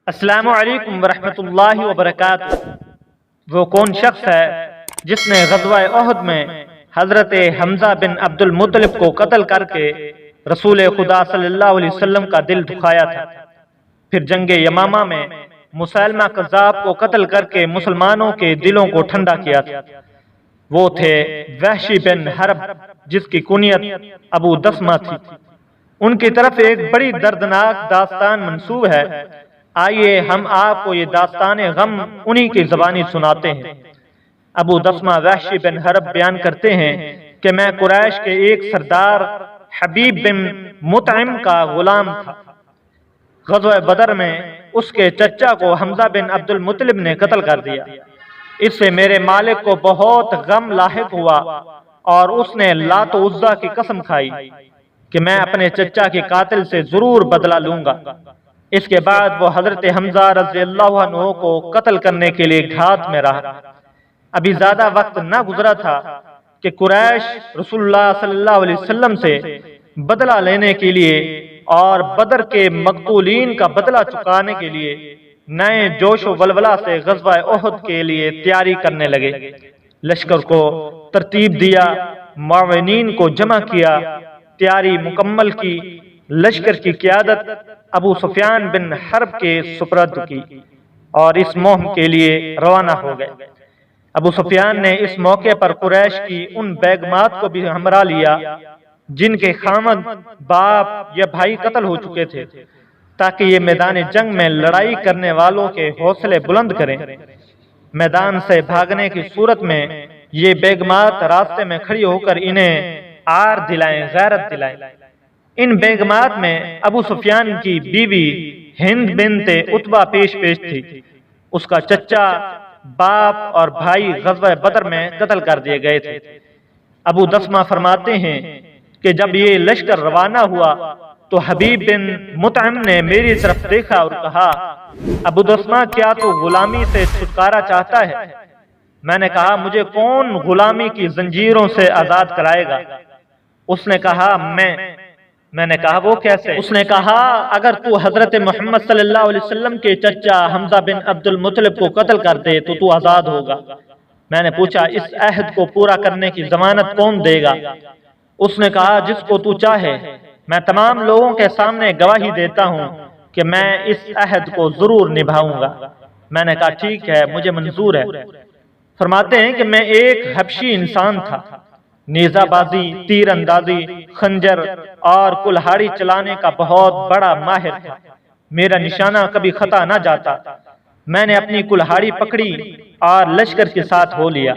السلام علیکم ورحمۃ اللہ وبرکاتہ۔ وہ کون شخص ہے جس نے غزوہ احد میں حضرت حمزہ بن عبد المطلب کو قتل کر کے رسول خدا صلی اللہ علیہ وسلم کا دل دکھایا تھا؟ پھر جنگ یمامہ میں مسیلمہ کذاب کو قتل کر کے مسلمانوں کے دلوں کو ٹھنڈا کیا تھا۔ وہ تھے وحشی بن حرب، جس کی کنیت ابو دسمہ تھی۔ ان کی طرف ایک بڑی دردناک داستان منسوب ہے۔ آئیے ہم آپ کو یہ داستان غم انہی کی زبانی سناتے ہیں۔ ابو دسمہ وحشی بن حرب بیان کرتے ہیں کہ میں قریش کے ایک سردار حبیب بن مطعم کا غلام تھا۔ غزوہ بدر میں اس کے چچا کو حمزہ بن عبد المطلب نے قتل کر دیا۔ اس سے میرے مالک کو بہت غم لاحق ہوا اور اس نے لات و عزا کی قسم کھائی کہ میں اپنے چچا کے قاتل سے ضرور بدلہ لوں گا۔ اس کے بعد وہ حضرت حمزہ رضی اللہ عنہ کو قتل کرنے کے لیے گھات میں رہا۔ ابھی زیادہ وقت نہ گزرا تھا کہ قریش رسول اللہ صلی اللہ علیہ وسلم سے بدلہ لینے کے لیے اور بدر کے مقتولین کا بدلہ چکانے کے لیے نئے جوش و ولولہ سے غزوہ احد کے لیے تیاری کرنے لگے۔ لشکر کو ترتیب دیا، معاونین کو جمع کیا، تیاری مکمل کی۔ لشکر کی قیادت ابو سفیان بن حرب کے سپرد کی اور اس مہم کے لیے روانہ ہو گئے۔ ابو سفیان نے اس موقع پر قریش کی ان بیگمات کو بھی ہمراہ لیا جن کے خامد، باپ یا بھائی قتل ہو چکے تھے، تاکہ یہ میدان جنگ میں لڑائی کرنے والوں کے حوصلے بلند کریں۔ میدان سے بھاگنے کی صورت میں یہ بیگمات راستے میں کھڑی ہو کر انہیں آر دلائیں، غیرت دلائیں۔ ان بیگمات میں ابو سفیان کی بیوی ہند بنت عتبہ پیش تھی۔ اس کا چچا، باپ اور بھائی غزوہ بدر میں قتل کر دیے گئے تھے۔ ابو دسمہ فرماتے ہیں کہ جب یہ لشکر روانہ ہوا تو حبیب بن مطعم نے میری طرف دیکھا اور کہا، ابو دسمہ کیا تو غلامی سے چھٹکارا چاہتا ہے؟ میں نے کہا، مجھے کون غلامی کی زنجیروں سے آزاد کرائے گا؟ اس نے کہا، میں نے کہا، وہ کیسے؟ اس نے کہا، اگر تو حضرت محمد صلی اللہ علیہ وسلم کے چچا حمزہ بن عبد المطلب کو قتل کر دے تو تو آزاد ہوگا۔ میں نے پوچھا، اس عہد کو پورا کرنے کی ضمانت کون دے گا؟ اس نے کہا، جس کو تو چاہے۔ میں تمام لوگوں کے سامنے گواہی دیتا ہوں کہ میں اس عہد کو ضرور نبھاؤں گا۔ میں نے کہا، ٹھیک ہے، مجھے منظور ہے۔ فرماتے ہیں کہ میں ایک حبشی انسان تھا، نیزہ بازی، تیر اندازی، خنجر اور کلہاڑی چلانے کا بہت بڑا ماہر تھا۔ میرا نشانہ کبھی خطا نہ جاتا۔ میں نے اپنی کلہاڑی پکڑی اور لشکر کے ساتھ ہو لیا۔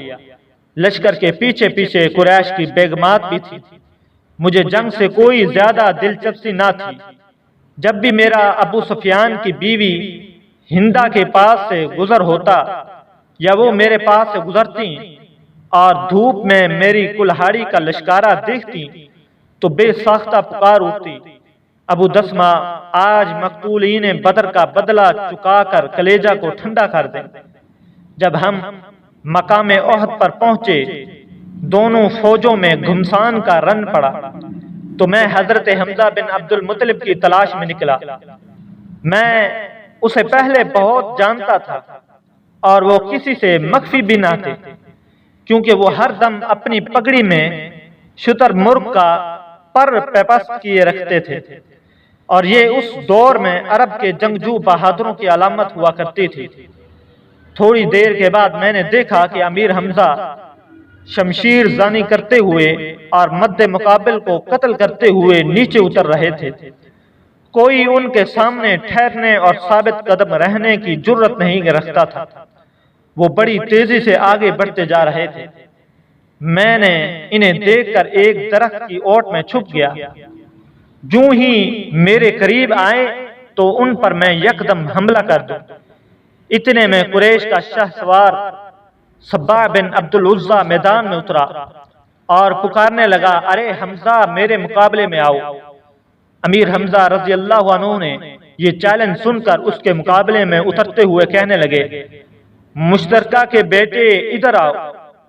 لشکر کے پیچھے پیچھے قریش کی بیگمات بھی تھی۔ مجھے جنگ سے کوئی زیادہ دلچسپی نہ تھی۔ جب بھی میرا ابو سفیان کی بیوی ہندا کے پاس سے گزر ہوتا یا وہ میرے پاس سے گزرتی اور دھوپ میں میری کلہاڑی کا لشکارہ دیکھتی تو بے ساختہ پکار اٹھتی، ابو دسمہ آج مقتولین بدر کا بدلہ چکا کر کلیجہ کو ٹھنڈا کر دیں۔ جب ہم مقام احد پر پہنچے، دونوں فوجوں میں گھمسان کا رن پڑا تو میں حضرت حمزہ بن عبد المطلب کی تلاش میں نکلا۔ میں اسے پہلے بہت جانتا تھا اور وہ کسی سے مخفی بھی نہ تھے، کیونکہ وہ ہر دم اپنی پگڑی میں شتر مرغ کا پر پیپس کیے رکھتے تھے، اور یہ اس دور میں عرب کے جنگجو بہادروں کی علامت ہوا کرتی تھی۔ تھوڑی دیر کے بعد میں نے دیکھا کہ امیر حمزہ شمشیر زنی کرتے ہوئے اور مد مقابل کو قتل کرتے ہوئے نیچے اتر رہے تھے۔ کوئی ان کے سامنے ٹھہرنے اور ثابت قدم رہنے کی جرت نہیں رکھتا تھا۔ وہ بڑی تیزی سے آگے بڑھتے جا رہے تھے۔ میں نے انہیں دیکھ کر ایک درخت کی اوٹ میں چھپ گیا۔ جو ہی میرے قریب آئے تو ان پر میں یکدم حملہ کر دوں۔ اتنے میں قریش کا شاہ سوار سبا بن عبد العزا میدان میں اترا اور پکارنے لگا، ارے حمزہ، میرے مقابلے میں آؤ۔ امیر حمزہ رضی اللہ عنہ نے یہ چیلنج سن کر اس کے مقابلے میں اترتے ہوئے کہنے لگے، مشترکہ کے بیٹے ادھر آؤ،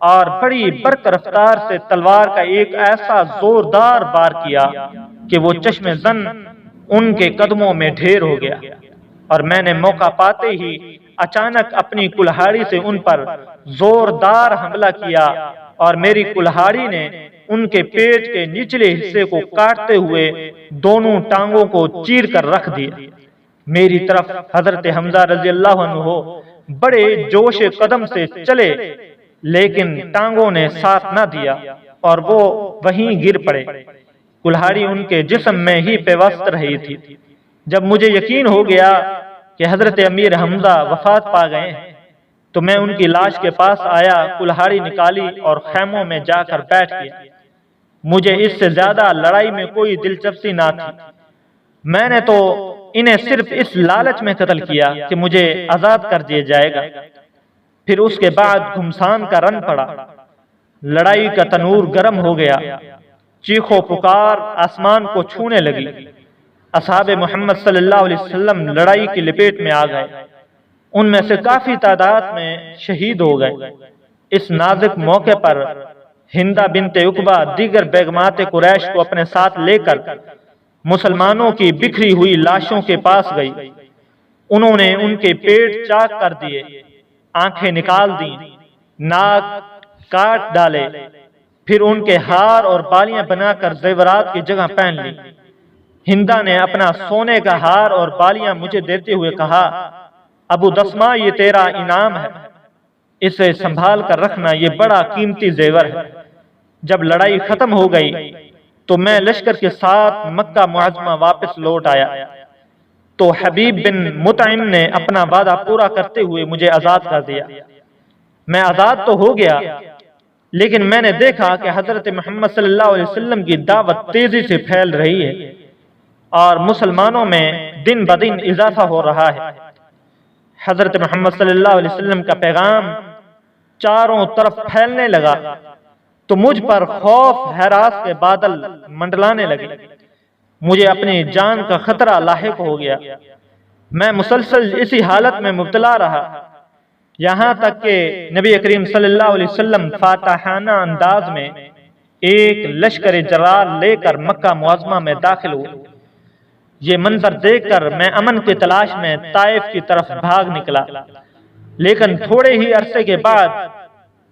اور بڑی برق رفتار سے تلوار کا ایک ایسا زوردار بار کیا کہ وہ چشم زن ان کے قدموں میں ڈھیر ہو گیا اور میں نے موقع پاتے ہی اچانک اپنی کلہاڑی سے ان پر زوردار حملہ کیا اور میری کلہاڑی نے ان کے پیٹ کے نچلے حصے کو کاٹتے ہوئے دونوں ٹانگوں کو چیر کر رکھ دیا۔ میری طرف حضرت حمزہ رضی اللہ عنہ بڑے جوش قدم سے چلے، لیکن ٹانگوں نے ساتھ نہ دیا اور وہ وہیں گر پڑے۔ کلہاڑی ان کے جسم میں ہی پیوست رہی تھی۔ جب مجھے یقین ہو گیا کہ حضرت امیر حمزہ وفات پا گئے ہیں تو میں ان کی لاش کے پاس آیا، کلہاڑی نکالی اور خیموں میں جا کر بیٹھ گیا۔ مجھے اس سے زیادہ لڑائی میں کوئی دلچسپی نہ تھی۔ میں نے تو انہیں صرف اس لالچ میں قتل کیا کہ مجھے آزاد کر دیا جائے گا۔ پھر اس کے بعد گھمسان کا رن پڑا، لڑائی کا تنور گرم ہو گیا، چیخ و پکار آسمان کو چھونے لگی۔ اصحاب محمد صلی اللہ علیہ وسلم لڑائی کی لپیٹ میں آ گئے، ان میں سے کافی تعداد میں شہید ہو گئے۔ اس نازک موقع پر ہندہ بنت عقبہ دیگر بیگمات قریش کو اپنے ساتھ لے کر مسلمانوں کی بکھری ہوئی لاشوں کے پاس گئی۔ انہوں نے ان کے پیٹ چاک کر دیے، آنکھیں نکال دیں، ناک کاٹ ڈالے، پھر ان کے ہار اور بالیاں بنا کر زیورات کی جگہ پہن لی۔ ہندا نے اپنا سونے کا ہار اور بالیاں مجھے دیتے ہوئے کہا، ابو دسمہ یہ تیرا انعام ہے، اسے سنبھال کر رکھنا، یہ بڑا قیمتی زیور ہے۔ جب لڑائی ختم ہو گئی تو میں لشکر کے ساتھ مکہ معظمہ واپس لوٹ آیا تو حبیب بن مطعم نے اپنا وعدہ پورا کرتے ہوئے مجھے آزاد کر دیا۔ میں آزاد تو ہو گیا، لیکن میں نے دیکھا کہ حضرت محمد صلی اللہ علیہ وسلم کی دعوت تیزی سے پھیل رہی ہے اور مسلمانوں میں دن بدن اضافہ ہو رہا ہے۔ حضرت محمد صلی اللہ علیہ وسلم کا پیغام چاروں طرف پھیلنے لگا تو مجھ پر خوف ہراس کے بادل منڈلانے لگے۔ مجھے اپنی جان کا خطرہ لاحق ہو گیا۔ میں مسلسل اسی حالت میں مبتلا رہا، یہاں تک کہ نبی کریم صلی اللہ علیہ وسلم فاتحانہ انداز میں ایک لشکر جرار لے کر مکہ معظمہ میں داخل ہوئے۔ یہ منظر دیکھ کر میں امن کی تلاش میں طائف کی طرف بھاگ نکلا، لیکن تھوڑے ہی عرصے کے بعد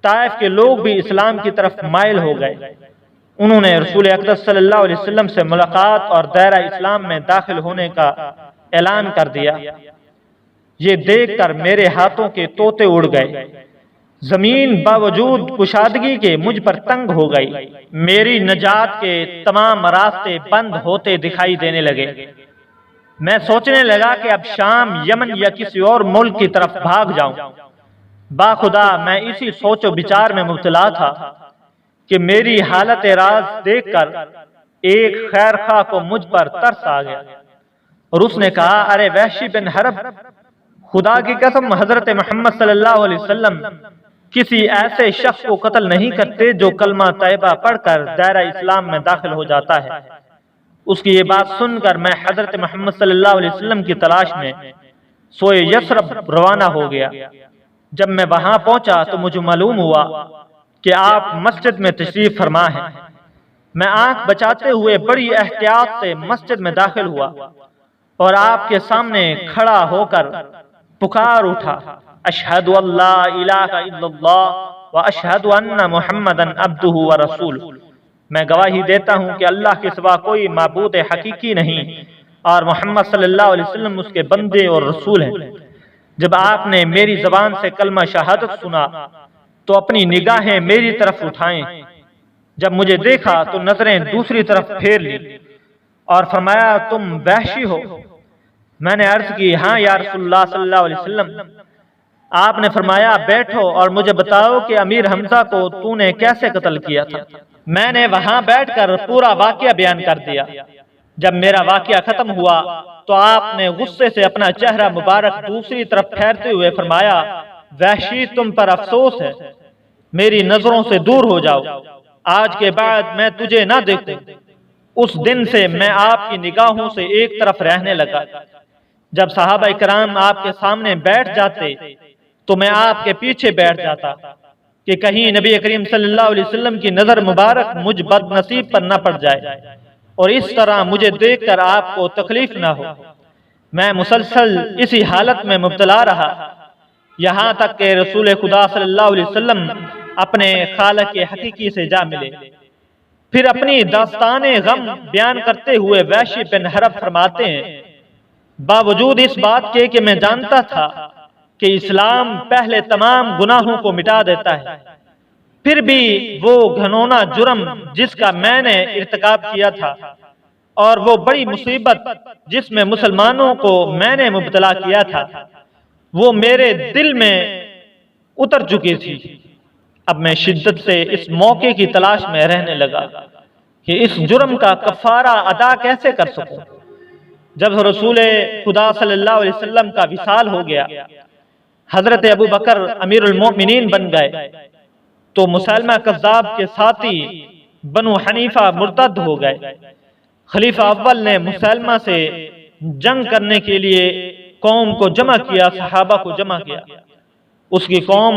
طائف کے لوگ بھی اسلام کی طرف مائل ہو گئے۔ انہوں نے رسول اقدس صلی اللہ علیہ وسلم سے ملاقات اور دائرہ اسلام میں داخل ہونے کا اعلان کر دیا۔ یہ دیکھ کر میرے ہاتھوں کے طوطے اڑ گئے، زمین باوجود کشادگی کے مجھ پر تنگ ہو گئی، میری نجات کے تمام راستے بند ہوتے دکھائی دینے لگے۔ میں سوچنے لگا کہ اب شام، یمن یا کسی اور ملک کی طرف بھاگ جاؤں۔ باخدا میں اسی سوچ و بچار میں مبتلا تھا کہ میری حالت راز دیکھ کر ایک خیر خواہ کو مجھ پر ترس آ گیا اور اس نے کہا، ارے وحشی بن حرب، خدا کی قسم حضرت محمد صلی اللہ علیہ وسلم کسی ایسے شخص کو قتل نہیں کرتے جو کلمہ طیبہ پڑھ کر دائرہ اسلام میں داخل ہو جاتا ہے۔ اس کی یہ بات سن کر میں حضرت محمد صلی اللہ علیہ وسلم کی تلاش میں سوئے یثرب روانہ ہو گیا۔ جب میں وہاں پہنچا تو مجھے معلوم ہوا کہ آپ مسجد میں تشریف فرما ہیں۔ میں آنکھ بچاتے ہوئے بڑی احتیاط سے مسجد میں داخل ہوا اور آپ کے سامنے کھڑا ہو کر پکار اٹھا، اشہد ان لا الہ الا اللہ و اشہد ان محمدًا عبدہ و رسولہ۔ میں گواہی دیتا ہوں کہ اللہ کے سوا کوئی معبود حقیقی نہیں اور محمد صلی اللہ علیہ وسلم اس کے بندے اور رسول ہیں۔ جب آپ نے میری زبان سے کلمہ شہادت سنا تو اپنی نگاہیں میری طرف اٹھائیں۔ جب مجھے دیکھا تو نظریں دوسری طرف پھیر لی اور فرمایا، تم وحشی ہو؟ میں نے عرض کی، ہاں یا رسول اللہ صلی اللہ علیہ وسلم۔ آپ نے فرمایا، بیٹھو اور مجھے بتاؤ کہ امیر حمزہ کو تو نے کیسے قتل کیا تھا۔ میں نے وہاں بیٹھ کر پورا واقعہ بیان کر دیا۔ جب میرا واقعہ ختم ہوا تو آپ نے غصے سے اپنا چہرہ مبارک دوسری طرف پھیرتے ہوئے فرمایا، وحشی تم پر افسوس ہے، میری نظروں سے دور ہو جاؤ، آج کے بعد میں تجھے نہ دیکھوں۔ اس دن سے میں آپ کی نگاہوں سے ایک طرف رہنے لگا۔ جب صحابہ کرام آپ کے سامنے بیٹھ جاتے تو میں آپ کے پیچھے بیٹھ جاتا کہ کہیں نبی کریم صلی اللہ علیہ وسلم کی نظر مبارک مجھ بد نصیب پر نہ پڑ جائے اور اس طرح مجھے دیکھ کر آپ کو تکلیف نہ ہو۔ میں مسلسل اسی حالت میں مبتلا رہا، یہاں تک کہ رسول خدا صلی اللہ علیہ وسلم اپنے خالق حقیقی سے جا ملے۔ پھر اپنی داستان غم بیان کرتے ہوئے وحشی بن حرب فرماتے ہیں، باوجود اس بات کے کہ میں جانتا تھا کہ اسلام پہلے تمام گناہوں کو مٹا دیتا ہے، پھر بھی وہ گھنونا جرم جس کا میں نے ارتکاب کیا تھا اور وہ بڑی مصیبت جس میں مسلمانوں کو میں نے مبتلا کیا تھا، وہ میرے دل میں اتر چکی تھی۔ اب میں شدت سے اس موقع کی تلاش میں رہنے لگا کہ اس جرم کا کفارہ ادا کیسے کر سکوں۔ جب رسول خدا صلی اللہ علیہ وسلم کا وصال ہو گیا، حضرت ابو بکر امیر المومنین بن گئے، تو مسلمہ کذاب کے ساتھی بنو حنیفہ مرتد ہو گئے۔ خلیفہ اول نے مسلمہ سے جنگ کرنے کے لیے قوم کو جمع کیا، صحابہ کو جمع کیا۔ اس کی قوم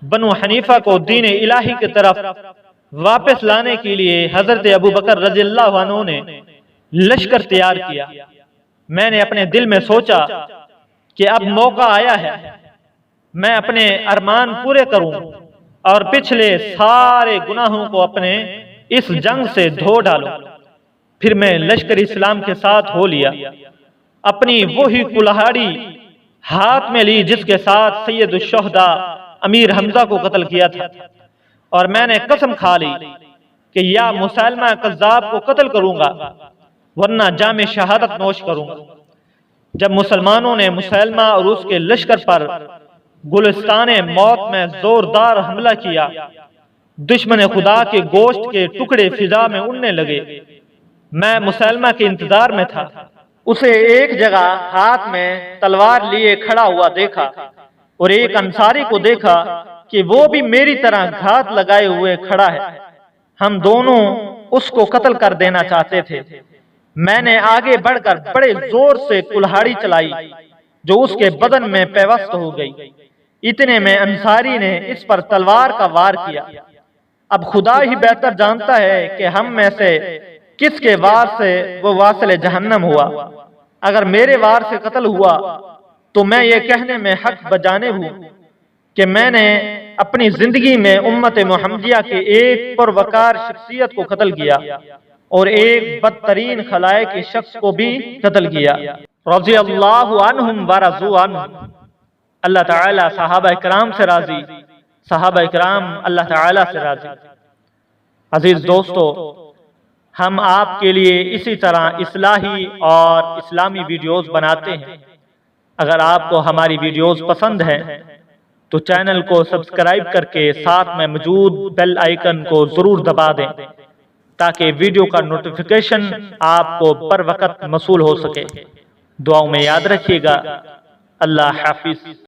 بنو حنیفہ کو دین الہی کی طرف واپس لانے کے لیے حضرت ابو بکر رضی اللہ عنہ نے لشکر تیار کیا۔ میں نے اپنے دل میں سوچا کہ اب موقع آیا ہے، میں اپنے ارمان پورے کروں اور پچھلے سارے گناہوں کو اپنے اس جنگ سے دھو ڈالوں۔ پھر میں لشکر اسلام کے ساتھ ہو لیا، اپنی وہی کلہاڑی ہاتھ میں لی جس کے ساتھ سید الشہداء امیر حمزہ کو قتل کیا تھا، اور میں نے قسم کھا لی کہ یا مسلمہ کذاب کو قتل کروں گا ورنہ جام شہادت نوش کروں گا۔ جب مسلمانوں نے مسلمہ اور اس کے لشکر پر گلستان موت میں زوردار حملہ کیا، دشمن خدا کے گوشت کے ٹکڑے فضا میں اڑنے لگے۔ میں مسلمہ کے انتظار میں تھا، اسے ایک جگہ ہاتھ میں تلوار لیے کھڑا ہوا دیکھا اور ایک انصاری کو دیکھا کہ وہ بھی میری طرح گھات لگائے ہوئے کھڑا ہے۔ ہم دونوں اس کو قتل کر دینا چاہتے تھے۔ میں نے آگے بڑھ کر بڑے زور سے کلہاڑی چلائی جو اس کے بدن میں پیوست ہو گئی۔ اتنے میں انصاری نے اس پر تلوار کا وار کیا۔ اب خدا ہی بہتر جانتا ہے کہ ہم میں سے کس کے وار سے وہ واصل جہنم ہوا۔ اگر میرے وار سے قتل ہوا تو میں یہ کہنے میں حق بجانب ہوں کہ میں نے اپنی زندگی میں امت محمدیہ کے ایک پروقار شخصیت کو قتل کیا اور ایک بدترین خلائق کے شخص کو بھی قتل کیا۔ رضی اللہ عنہم ورضوا عنہ۔ اللہ تعالی صحابہ کرام سے راضی، صحابہ کرام اللہ تعالی سے راضی۔ عزیز دوستو، ہم آپ کے لیے اسی طرح اصلاحی اور اسلامی ویڈیوز بناتے ہیں۔ اگر آپ کو ہماری ویڈیوز پسند ہیں تو چینل کو سبسکرائب کر کے ساتھ میں موجود بیل آئیکن کو ضرور دبا دیں تاکہ ویڈیو کا نوٹیفیکیشن آپ کو پر وقت موصول ہو سکے۔ دعاؤں میں یاد رکھیے گا۔ اللہ حافظ۔